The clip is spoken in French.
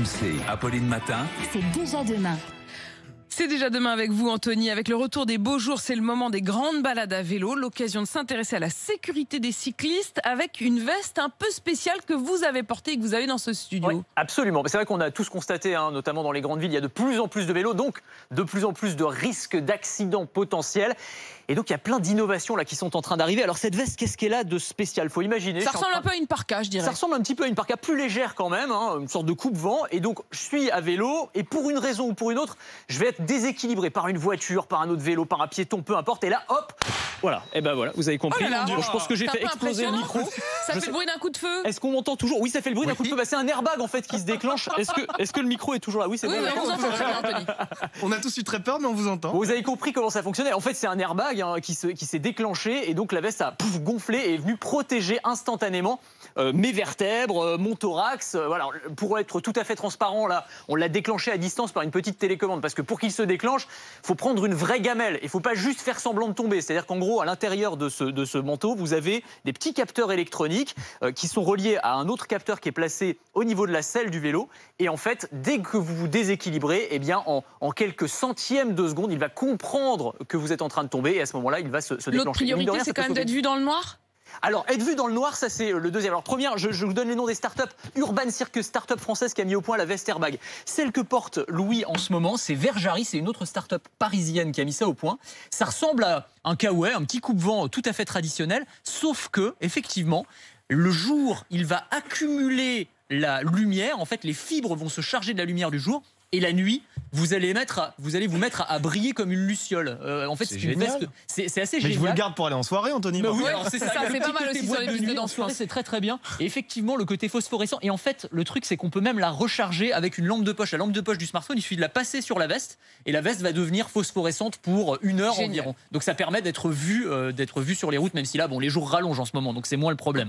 RMC, Apolline Matin. C'est déjà demain. C'est déjà demain avec vous, Anthony. Avec le retour des beaux jours, c'est le moment des grandes balades à vélo. L'occasion de s'intéresser à la sécurité des cyclistes avec une veste un peu spéciale que vous avez portée et que vous avez dans ce studio. Oui, absolument. C'est vrai qu'on a tous constaté, notamment dans les grandes villes, il y a de plus en plus de vélos, donc de plus en plus de risques d'accidents potentiels. Et donc, il y a plein d'innovations là qui sont en train d'arriver. Alors, cette veste, qu'est-ce qu'elle a de spécial? Il faut imaginer. Ça ressemble un peu à une parka, je dirais. Ça ressemble un petit peu à une parka, plus légère quand même, une sorte de coupe-vent. Et donc, je suis à vélo et pour une raison ou pour une autre, je vais être déséquilibré par une voiture, par un autre vélo, par un piéton, peu importe. Et là, hop, voilà. Et ben voilà, vous avez compris. Oh là là. Je pense que j'ai fait exploser le micro. Ça fait le bruit d'un coup de feu. Est-ce qu'on m'entend toujours? Oui, ça fait le bruit d'un coup de feu. C'est un airbag en fait qui se déclenche. Est-ce que le micro est toujours là? Oui, c'est bon. Oui, on vous entend très bien, Anthony. On a tous eu très peur, mais on vous entend. Vous avez compris comment ça fonctionnait. En fait, c'est un airbag qui s'est déclenché et donc la veste a gonflé et est venue protéger instantanément mes vertèbres, mon thorax. Voilà. Pour être tout à fait transparent, là, on l'a déclenché à distance par une petite télécommande parce que pour qu'il se déclenche, il faut prendre une vraie gamelle. Il ne faut pas juste faire semblant de tomber. C'est-à-dire qu'en gros, à l'intérieur de ce manteau, vous avez des petits capteurs électroniques qui sont reliés à un autre capteur qui est placé au niveau de la selle du vélo. Et en fait, dès que vous vous déséquilibrez, eh bien, en quelques centièmes de seconde, il va comprendre que vous êtes en train de tomber et à ce moment-là, il va se déclencher. L'autre priorité, c'est quand même d'être vu dans le noir. Alors, être vu dans le noir, ça c'est le deuxième. Alors, première, je vous donne les noms des startups. Urban Circus, startup française qui a mis au point la veste airbag. Celle que porte Louis en ce moment, c'est Verjari, c'est une autre startup parisienne qui a mis ça au point. Ça ressemble à un kawaii, un petit coupe-vent tout à fait traditionnel, sauf que, effectivement, le jour, il va accumuler la lumière. En fait, les fibres vont se charger de la lumière du jour. Et la nuit, vous allez vous mettre à briller comme une luciole. En fait, c'est une veste. C'est assez génial. Mais je vous le garde pour aller en soirée, Anthony. Bah oui, c'est ça, c'est pas mal aussi sur les pistes de danse. C'est très très bien. Et effectivement, le côté phosphorescent. Et en fait, le truc, c'est qu'on peut même la recharger avec une lampe de poche. La lampe de poche du smartphone, il suffit de la passer sur la veste et la veste va devenir phosphorescente pour 1 heure environ. Donc ça permet d'être vu sur les routes, même si là, bon, les jours rallongent en ce moment, donc c'est moins le problème.